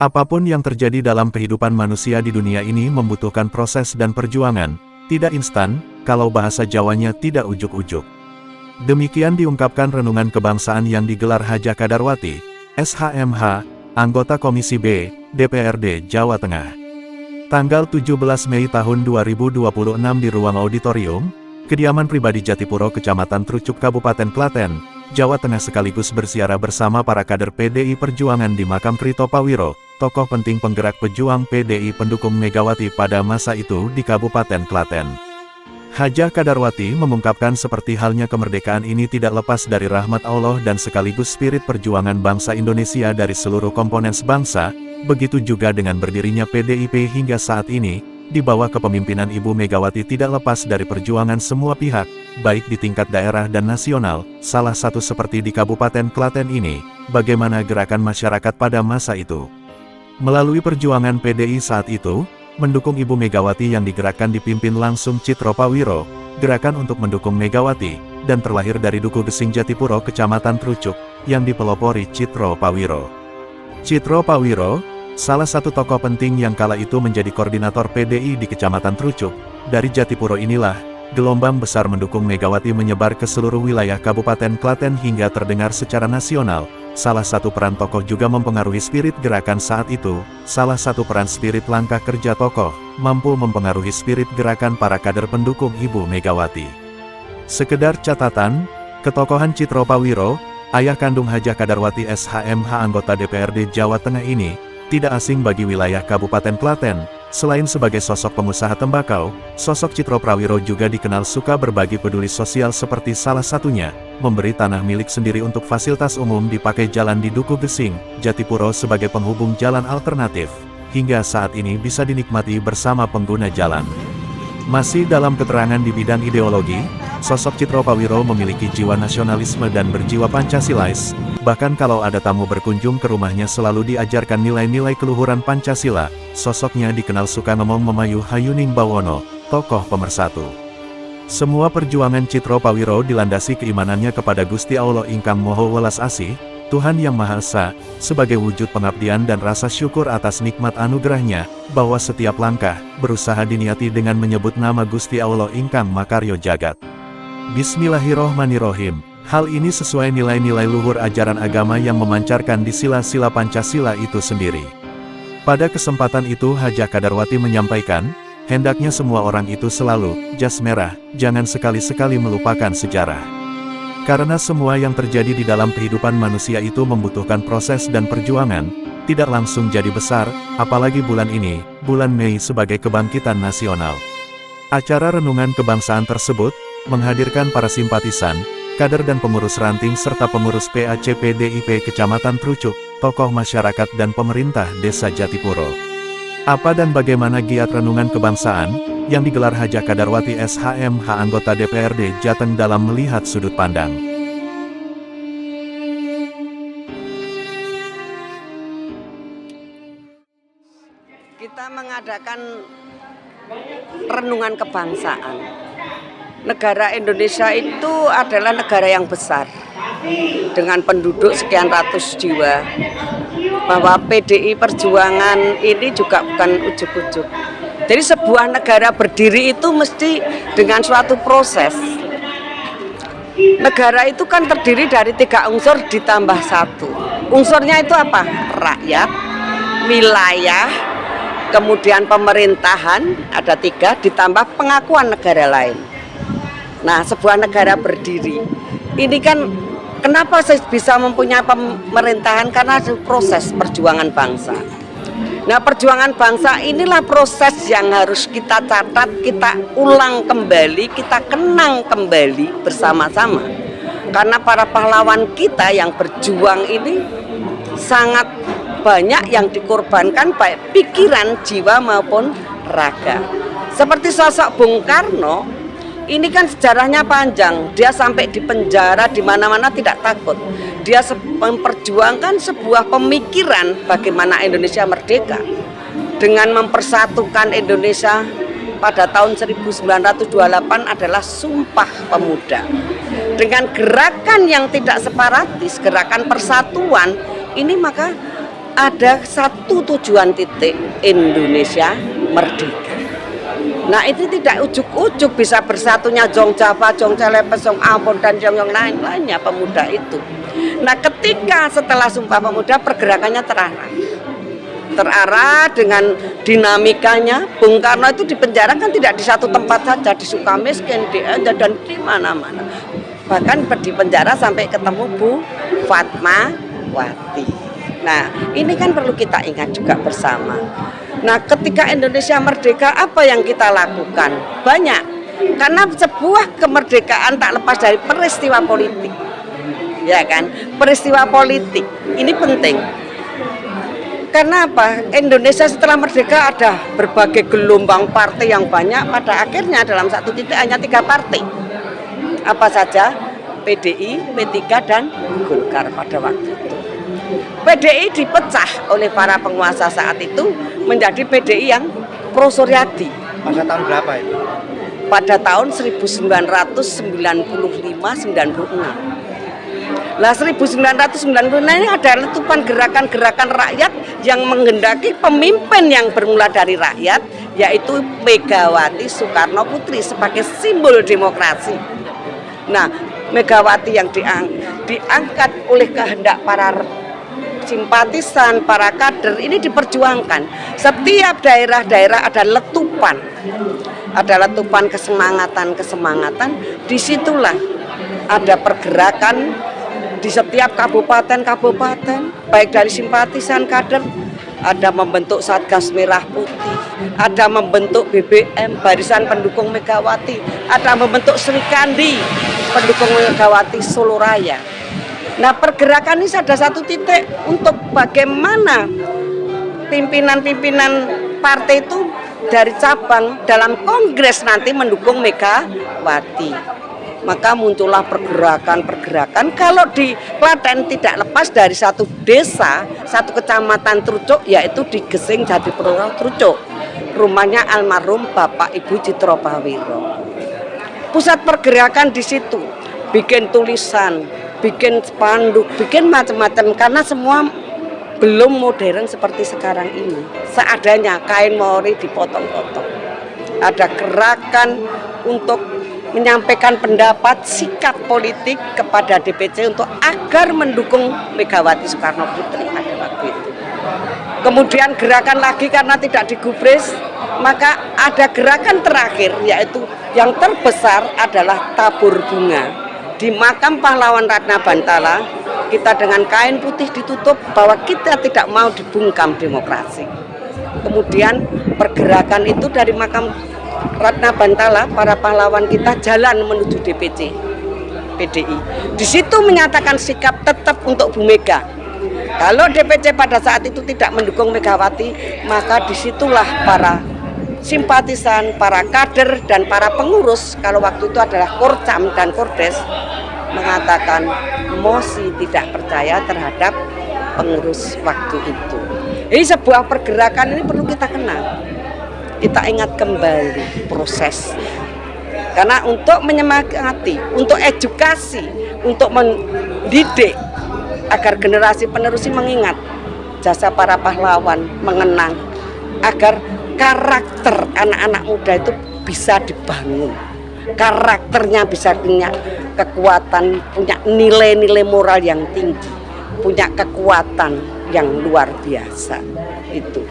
Apapun yang terjadi dalam kehidupan manusia di dunia ini membutuhkan proses dan perjuangan, tidak instan, kalau bahasa Jawanya tidak ujuk-ujuk. Demikian diungkapkan renungan kebangsaan yang digelar Haja Kadarwati, SHMH, anggota Komisi B, DPRD Jawa Tengah. Tanggal 17 Mei tahun 2026 di ruang auditorium, kediaman pribadi Jatipuro Kecamatan Trucuk Kabupaten Klaten, Jawa Tengah sekaligus berziarah bersama para kader PDI Perjuangan di makam Krito Pawiro, tokoh penting penggerak pejuang PDI pendukung Megawati pada masa itu di Kabupaten Klaten. Haja Kadarwati mengungkapkan seperti halnya kemerdekaan ini tidak lepas dari rahmat Allah dan sekaligus spirit perjuangan bangsa Indonesia dari seluruh komponen bangsa, begitu juga dengan berdirinya PDIP hingga saat ini, di bawah kepemimpinan Ibu Megawati tidak lepas dari perjuangan semua pihak, baik di tingkat daerah dan nasional, salah satu seperti di Kabupaten Klaten ini, bagaimana gerakan masyarakat pada masa itu. Melalui perjuangan PDI saat itu, mendukung Ibu Megawati yang digerakkan dipimpin langsung Citro Pawiro, gerakan untuk mendukung Megawati, dan terlahir dari Duku Gesing Jatipuro Kecamatan Trucuk, yang dipelopori Citro Pawiro. Citro Pawiro, salah satu tokoh penting yang kala itu menjadi koordinator PDI di Kecamatan Trucuk, dari Jatipuro inilah, gelombang besar mendukung Megawati menyebar ke seluruh wilayah Kabupaten Klaten hingga terdengar secara nasional. Salah satu peran tokoh juga mempengaruhi spirit gerakan saat itu, salah satu peran spirit langkah kerja tokoh, mampu mempengaruhi spirit gerakan para kader pendukung Ibu Megawati. Sekedar catatan, ketokohan Citro Pawiro, ayah kandung Haja Kadarwati SHMH anggota DPRD Jawa Tengah ini, tidak asing bagi wilayah Kabupaten Klaten. Selain sebagai sosok pengusaha tembakau, sosok Citro Pawiro juga dikenal suka berbagi peduli sosial seperti salah satunya, memberi tanah milik sendiri untuk fasilitas umum dipakai jalan di Duku Gesing, Jatipuro sebagai penghubung jalan alternatif, hingga saat ini bisa dinikmati bersama pengguna jalan. Masih dalam keterangan di bidang ideologi, sosok Citro Pawiro memiliki jiwa nasionalisme dan berjiwa Pancasilais, bahkan kalau ada tamu berkunjung ke rumahnya selalu diajarkan nilai-nilai keluhuran Pancasila. Sosoknya dikenal suka ngomong memayu Hayuning Bawono, tokoh pemersatu. Semua perjuangan Citro Pawiro dilandasi keimanannya kepada Gusti Allah ingkang Moho Welas Asih, Tuhan Yang Maha Esa, sebagai wujud pengabdian dan rasa syukur atas nikmat anugerahnya, bahwa setiap langkah, berusaha diniati dengan menyebut nama Gusti Allah ingkang Makaryo Jagat. Bismillahirrohmanirrohim. Hal ini sesuai nilai-nilai luhur ajaran agama yang memancarkan di sila-sila Pancasila itu sendiri. Pada kesempatan itu Haja Kadarwati menyampaikan, hendaknya semua orang itu selalu, jas merah, jangan sekali-sekali melupakan sejarah. Karena semua yang terjadi di dalam kehidupan manusia itu membutuhkan proses dan perjuangan, tidak langsung jadi besar, apalagi bulan ini, bulan Mei sebagai kebangkitan nasional. Acara renungan kebangsaan tersebut, menghadirkan para simpatisan, kader dan pengurus ranting serta pengurus PAC PDIP Kecamatan Trucuk, tokoh masyarakat dan pemerintah Desa Jatipuro. Apa dan bagaimana giat renungan kebangsaan, yang digelar Haja Kadarwati SHMH anggota DPRD Jateng dalam melihat sudut pandang. Kita mengadakan renungan kebangsaan. Negara Indonesia itu adalah negara yang besar, dengan penduduk sekian ratus jiwa. Bahwa PDI Perjuangan ini juga bukan ujuk-ujuk. Jadi sebuah negara berdiri itu mesti dengan suatu proses. Negara itu kan terdiri dari 3 unsur ditambah 1. Unsurnya itu apa? Rakyat, wilayah, kemudian pemerintahan, ada 3, ditambah pengakuan negara lain. Nah, sebuah negara berdiri, ini kan kenapa bisa mempunyai pemerintahan? Karena proses perjuangan bangsa. Nah, perjuangan bangsa inilah proses yang harus kita catat, kita ulang kembali, kita kenang kembali bersama-sama. Karena para pahlawan kita yang berjuang ini sangat banyak yang dikorbankan, baik pikiran, jiwa maupun raga. Seperti sosok Bung Karno, ini kan sejarahnya panjang. Dia sampai di penjara di mana-mana tidak takut. Dia memperjuangkan sebuah pemikiran bagaimana Indonesia merdeka dengan mempersatukan Indonesia pada tahun 1928 adalah Sumpah Pemuda. Dengan gerakan yang tidak separatis, gerakan persatuan ini, maka ada satu tujuan titik, Indonesia merdeka. Nah itu tidak ujuk-ujuk bisa bersatunya Jong Java, Jong Celepes, Jong Ambon dan Jong yang lain-lainnya pemuda itu. Nah ketika setelah Sumpah Pemuda pergerakannya terarah dengan dinamikanya. Bung Karno itu dipenjara kan tidak di satu tempat saja, di Sukamiskin, di Anja, dan di mana-mana. Bahkan di penjara sampai ketemu Bu Fatmawati. Nah, ini kan perlu kita ingat juga bersama. Nah, ketika Indonesia merdeka, apa yang kita lakukan? Banyak. Karena sebuah kemerdekaan tak lepas dari peristiwa politik. Ya kan? Peristiwa politik. Ini penting. Karena apa? Indonesia setelah merdeka ada berbagai gelombang partai yang banyak. Pada akhirnya dalam satu titik hanya 3 partai. Apa saja? PDI, P3, dan Golkar pada waktu itu. PDI dipecah oleh para penguasa saat itu menjadi PDI yang pro Suryadi. Pada tahun berapa itu? Pada tahun 1995-96. Nah 1996 ini ada letupan gerakan-gerakan rakyat yang menghendaki pemimpin yang bermula dari rakyat, yaitu Megawati Soekarno Putri sebagai simbol demokrasi. Nah Megawati yang diangkat oleh kehendak para simpatisan, para kader ini diperjuangkan. Setiap daerah-daerah ada letupan kesemangatan. Disitulah ada pergerakan di setiap kabupaten, baik dari simpatisan kader, ada membentuk Satgas Merah Putih, ada membentuk BBM, Barisan Pendukung Megawati, ada membentuk Sri Kandi, pendukung Megawati Solo Raya. Nah pergerakan ini ada satu titik untuk bagaimana pimpinan-pimpinan partai itu dari cabang dalam kongres nanti mendukung Megawati. Maka muncullah pergerakan. Kalau di Klaten tidak lepas dari satu desa, satu kecamatan Trucuk, yaitu di Gesing Jatipuro Trucuk. Rumahnya almarhum Bapak Ibu Citrobawiro. Pusat pergerakan di situ, bikin tulisan, bikin spanduk, bikin macam-macam karena semua belum modern seperti sekarang ini. Seadanya kain mori dipotong-potong. Ada gerakan untuk menyampaikan pendapat sikap politik kepada DPC untuk agar mendukung Megawati Soekarno Putri pada waktu itu. Kemudian gerakan lagi karena tidak digubris, maka ada gerakan terakhir yaitu yang terbesar adalah tabur bunga di makam pahlawan Ratna Bantala. Kita dengan kain putih ditutup bahwa kita tidak mau dibungkam demokrasi. Kemudian pergerakan itu dari makam Ratna Bantala, para pahlawan kita jalan menuju DPC PDI. Di situ menyatakan sikap tetap untuk Bu Mega. Kalau DPC pada saat itu tidak mendukung Megawati, maka disitulah para simpatisan, para kader dan para pengurus, kalau waktu itu adalah Korcam dan Kordes, mengatakan mosi tidak percaya terhadap pengurus waktu itu. Jadi sebuah pergerakan ini perlu kita kenal. Kita ingat kembali proses. Karena untuk menyemangati, untuk edukasi, untuk mendidik agar generasi penerus mengingat jasa para pahlawan, mengenang agar karakter anak-anak muda itu bisa dibangun. Karakternya bisa punya kekuatan, punya nilai-nilai moral yang tinggi, punya kekuatan yang luar biasa. Itu.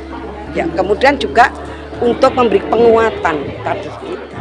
Ya, kemudian juga untuk memberi penguatan kader kita.